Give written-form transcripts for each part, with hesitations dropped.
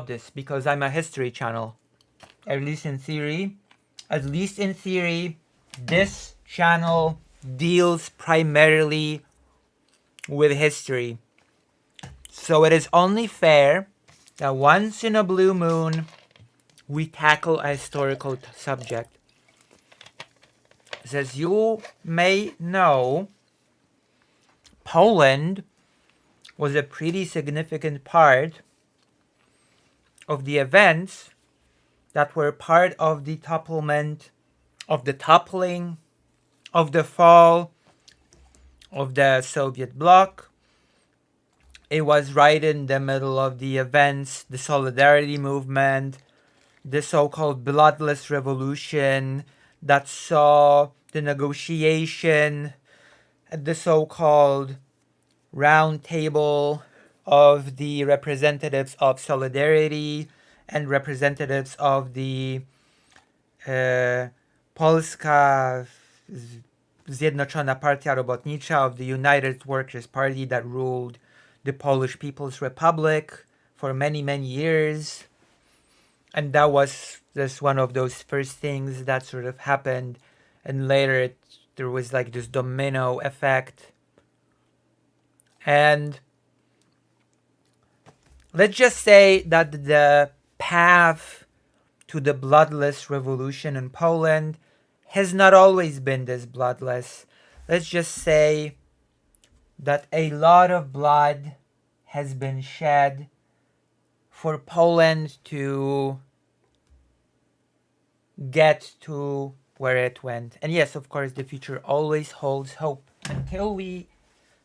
this because I'm a history channel. At least in theory. At least in theory, this channel deals primarily with history. So it is only fair that once in a blue moon, we tackle a historical subject. As you may know, Poland was a pretty significant part of the events that were part of the toppling, of the fall of the Soviet bloc. It was right in the middle of the events, the Solidarity movement, the so-called bloodless revolution that saw the negotiation at the so-called round table of the representatives of Solidarity and representatives of the Polska Zjednoczona Partia Robotnicza, of the United Workers' Party that ruled the Polish People's Republic for many, many years. And that was just one of those first things that sort of happened. And later there was like this domino effect. And let's just say that the path to the bloodless revolution in Poland has not always been this bloodless. Let's just say that a lot of blood has been shed for Poland to get to where it went. And yes, of course, the future always holds hope. Until we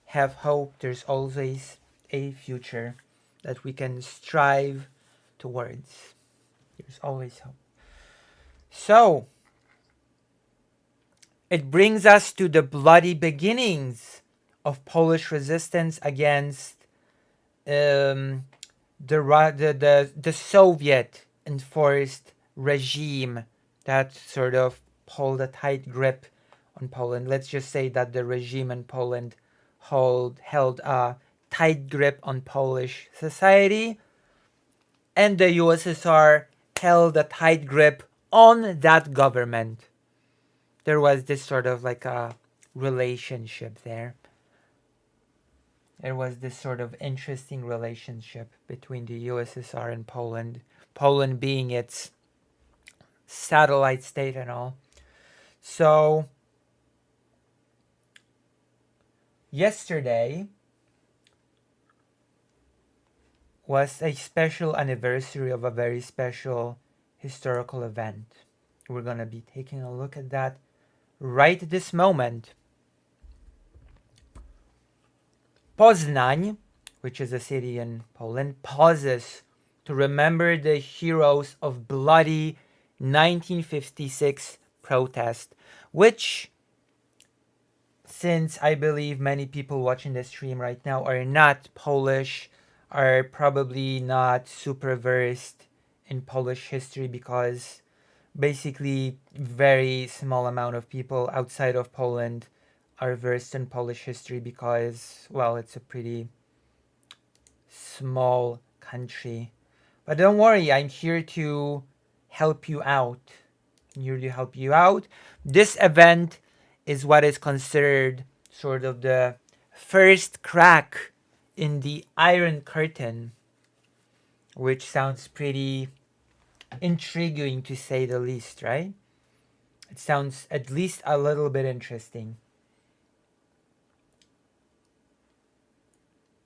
have hope, there's always a future that we can strive towards. There's always hope. So, it brings us to the bloody beginnings of Polish resistance against the Soviet enforced regime that sort of pulled a tight grip on Poland. Let's just say that the regime in Poland held a tight grip on Polish society, and the USSR held a tight grip on that government. There was this sort of like a relationship there. There was this sort of interesting relationship between the USSR and Poland, Poland being its satellite state and all. So, yesterday was a special anniversary of a very special historical event. We're going to be taking a look at that right this moment. Poznań, which is a city in Poland, pauses to remember the heroes of bloody 1956 protest, which, since I believe many people watching the stream right now are not Polish, are probably not super versed in Polish history, because basically very small amount of people outside of Poland are versed in Polish history because, well, it's a pretty small country. But don't worry, I'm here to help you out. I'm here to help you out. This event is what is considered sort of the first crack in the Iron Curtain, which sounds pretty intriguing to say the least, right? It sounds at least a little bit interesting.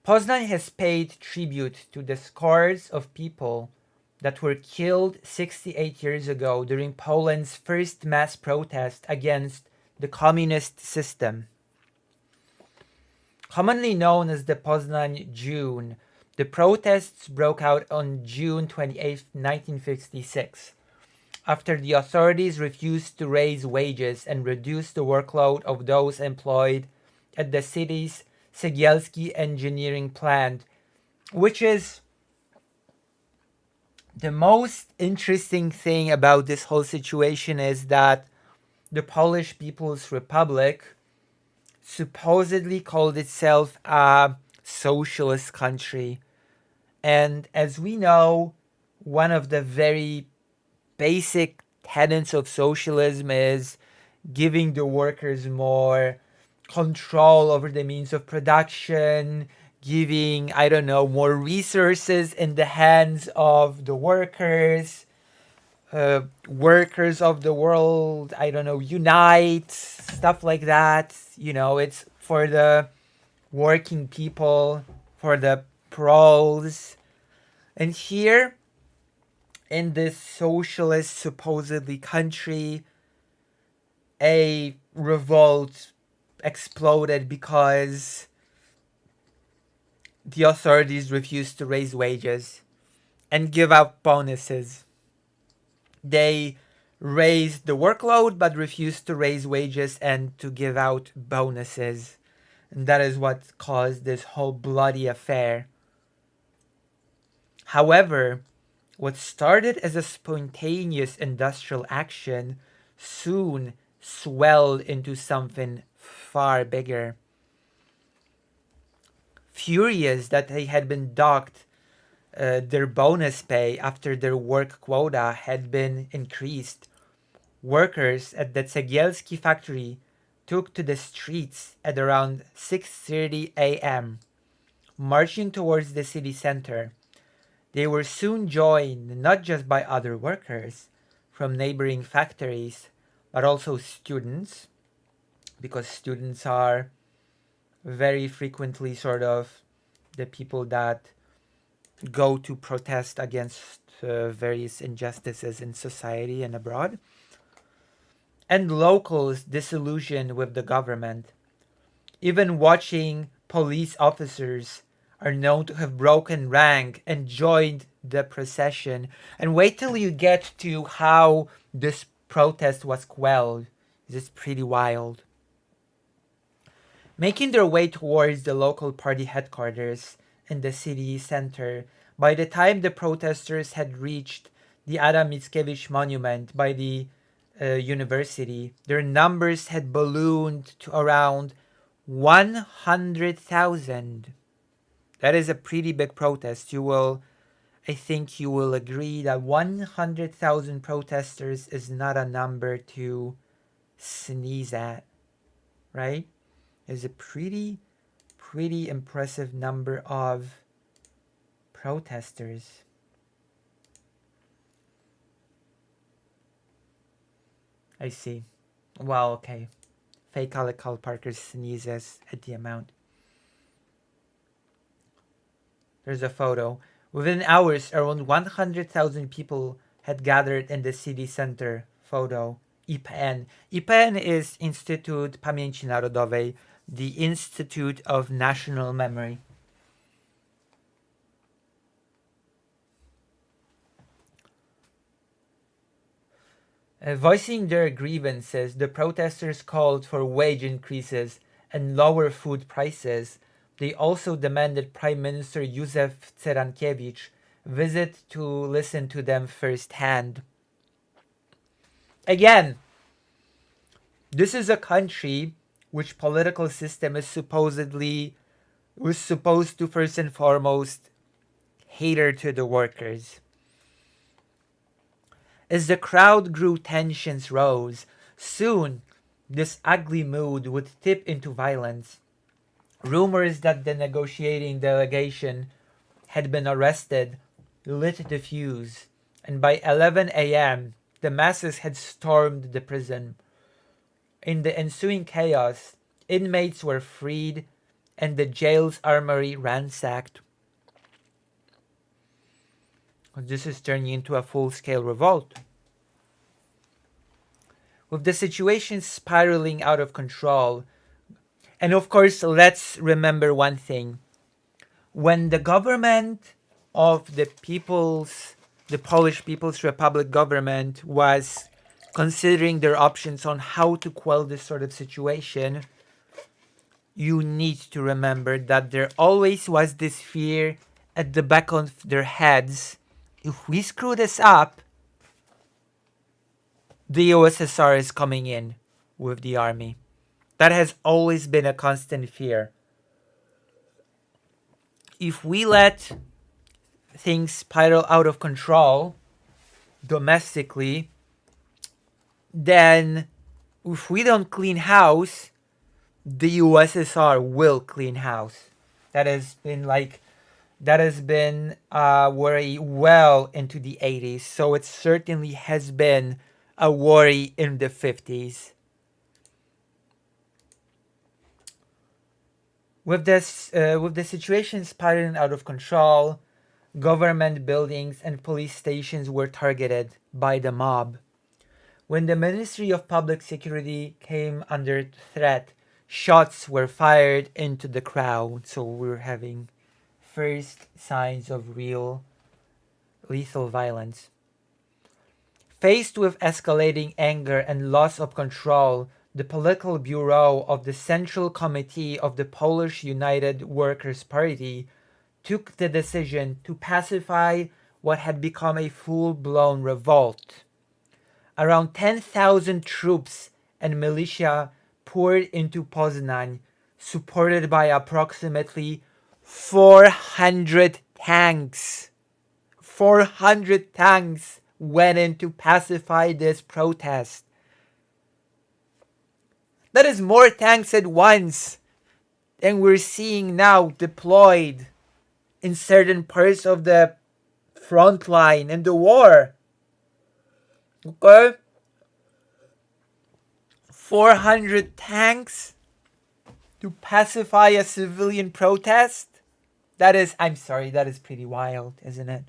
Poznań has paid tribute to the scores of people that were killed 68 years ago during Poland's first mass protest against the communist system. Commonly known as the Poznań June, the protests broke out on June 28, 1956, after the authorities refused to raise wages and reduce the workload of those employed at the city's Cegielski engineering plant, which is the most interesting thing about this whole situation is that the Polish People's Republic supposedly called itself a socialist country. And as we know, one of the very basic tenets of socialism is giving the workers more control over the means of production, giving, I don't know, more resources in the hands of the workers. Workers of the world, I don't know, unite, stuff like that. It's for the working people, for the pros. And here in this socialist supposedly country, a revolt exploded because the authorities refused to raise wages and give out bonuses. They raised the workload but refused to raise wages and to give out bonuses. And that is what caused this whole bloody affair. However, what started as a spontaneous industrial action soon swelled into something far bigger. Furious that they had been docked their bonus pay after their work quota had been increased, workers at the Cegielski factory took to the streets at around 6:30 a.m., marching towards the city center. They were soon joined not just by other workers from neighboring factories, but also students, because students are very frequently sort of the people that go to protest against various injustices in society and abroad, and locals disillusioned with the government. Even watching police officers are known to have broken rank and joined the procession. And wait till you get to how this protest was quelled. This is pretty wild. Making their way towards the local party headquarters in the city center, by the time the protesters had reached the Adam Mickiewicz monument by the university, their numbers had ballooned to around 100,000. That is a pretty big protest. I think you will agree that 100,000 protesters is not a number to sneeze at, right? It's a pretty impressive number of protesters. I see. Well, okay. Fake Alec Parker sneezes at the amount. There's a photo. Within hours, around 100,000 people had gathered in the city center. Photo. IPN. IPN is Instytut Pamięci Narodowej, the Institute of National Memory. Voicing their grievances, the protesters called for wage increases and lower food prices. They also demanded Prime Minister Józef Cyrankiewicz visit to listen to them firsthand. Again, this is a country which political system was supposed to first and foremost cater to the workers. As the crowd grew, tensions rose. Soon, this ugly mood would tip into violence. Rumors that the negotiating delegation had been arrested lit the fuse, and by 11 a.m., the masses had stormed the prison. In the ensuing chaos, inmates were freed and the jail's armory ransacked. This is turning into a full-scale revolt. With the situation spiraling out of control, and of course, let's remember one thing. When the government of the Polish People's Republic government was considering their options on how to quell this sort of situation, you need to remember that there always was this fear at the back of their heads. If we screw this up, the USSR is coming in with the army. That has always been a constant fear. If we let things spiral out of control domestically, then if we don't clean house, the USSR will clean house. That has been like that has been worry well into the 80s. So it certainly has been a worry in the 50s. With the situation spiraling out of control, government buildings and police stations were targeted by the mob. When the Ministry of Public Security came under threat, shots were fired into the crowd. So we're having first signs of real lethal violence. Faced with escalating anger and loss of control, the political bureau of the Central Committee of the Polish United Workers' Party took the decision to pacify what had become a full-blown revolt. Around 10,000 troops and militia poured into Poznań, supported by approximately 400 tanks. 400 tanks went in to pacify this protest. That is more tanks at once than we're seeing now deployed in certain parts of the front line in the war. Okay? 400 tanks to pacify a civilian protest? That is, I'm sorry, that is pretty wild, isn't it?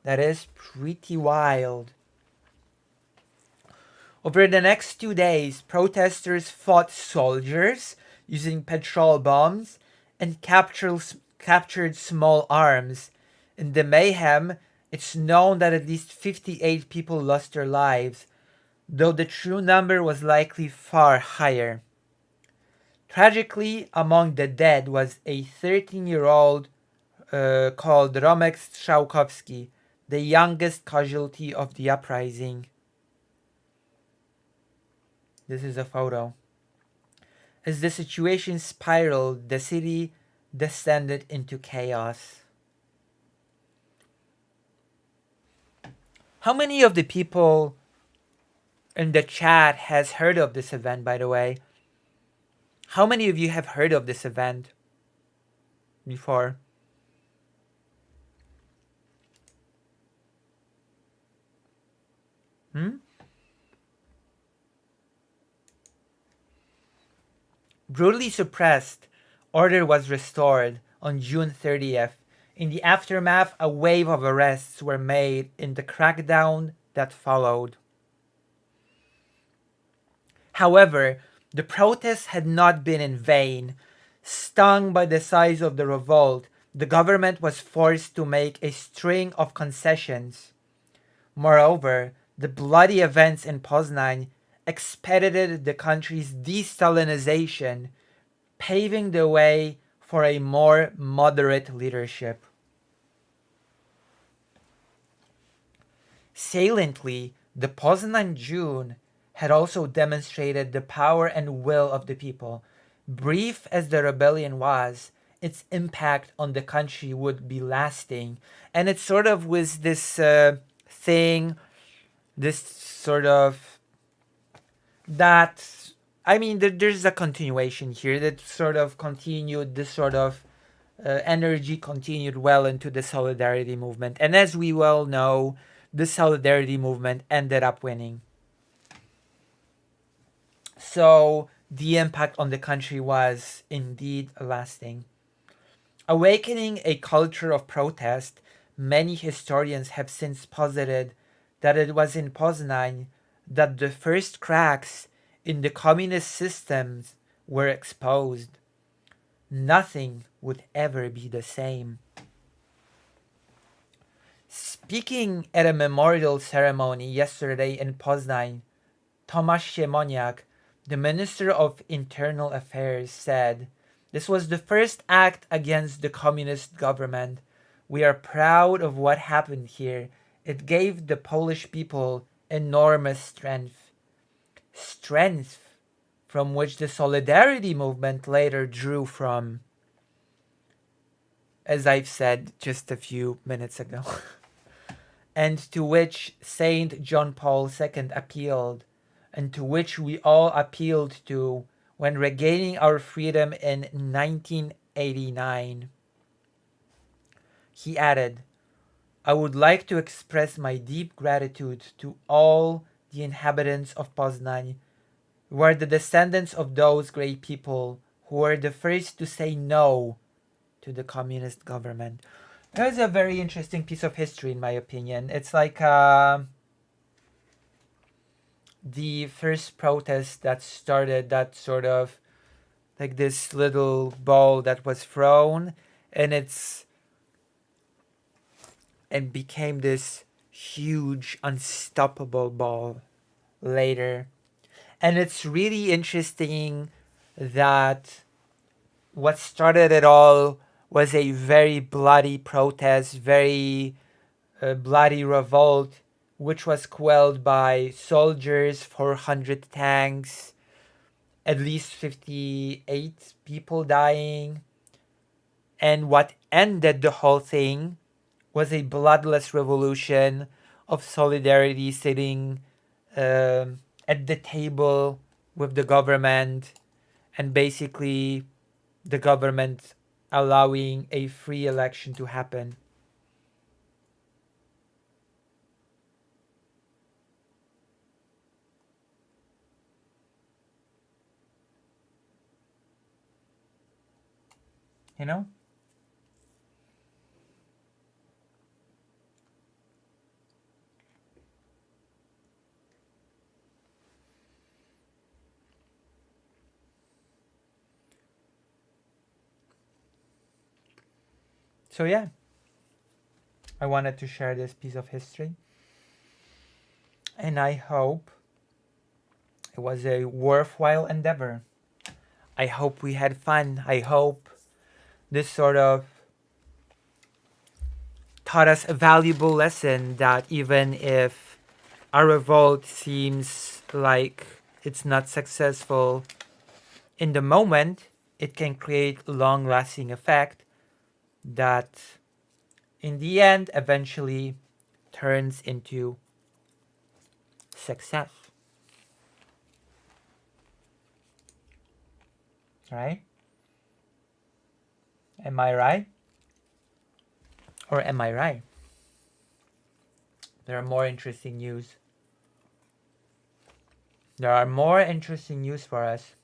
That is pretty wild. Over the next 2 days, protesters fought soldiers using petrol bombs and captured small arms. In the mayhem, it's known that at least 58 people lost their lives, though the true number was likely far higher. Tragically, among the dead was a 13-year-old called Romek Strzałkowski, the youngest casualty of the uprising. This is a photo. As the situation spiraled, the city descended into chaos. How many of the people in the chat has heard of this event, by the way? How many of you have heard of this event before? Brutally suppressed, order was restored on June 30th. In the aftermath, a wave of arrests were made in the crackdown that followed. However, the protests had not been in vain. Stung by the size of the revolt, the government was forced to make a string of concessions. Moreover, the bloody events in Poznań expedited the country's de-Stalinization, paving the way for a more moderate leadership. Saliently, the Poznań June had also demonstrated the power and will of the people. Brief as the rebellion was, its impact on the country would be lasting. And it sort of was this thing, this sort of that, I mean, there's a continuation here that sort of continued, this sort of energy continued well into the Solidarity movement. And as we well know, the Solidarity movement ended up winning. So the impact on the country was indeed lasting. Awakening a culture of protest, many historians have since posited that it was in Poznań that the first cracks in the communist systems were exposed. Nothing would ever be the same. Speaking at a memorial ceremony yesterday in Poznań, Tomasz Siemoniak, the Minister of Internal Affairs, said, "This was the first act against the communist government. We are proud of what happened here. It gave the Polish people enormous strength. Strength from which the Solidarity movement later drew from." as I've said just a few minutes ago, and to which Saint John Paul II appealed, and to which we all appealed to when regaining our freedom in 1989. He added, I would like to express my deep gratitude to all the inhabitants of Poznań, who are the descendants of those great people who were the first to say no to the communist government. It was a very interesting piece of history, in my opinion. It's like the first protest that started that sort of like this little ball that was thrown, and and became this huge, unstoppable ball later. And it's really interesting that what started it all was a very bloody protest, very bloody revolt, which was quelled by soldiers, 400 tanks, at least 58 people dying. And what ended the whole thing was a bloodless revolution of solidarity sitting at the table with the government, and basically the government allowing a free election to happen. You know? So yeah, I wanted to share this piece of history. And I hope it was a worthwhile endeavor. I hope we had fun. I hope this sort of taught us a valuable lesson that even if our revolt seems like it's not successful in the moment, it can create long lasting effect that in the end eventually turns into success. Right? Am I right? Or am I right? There are more interesting news. There are more interesting news for us.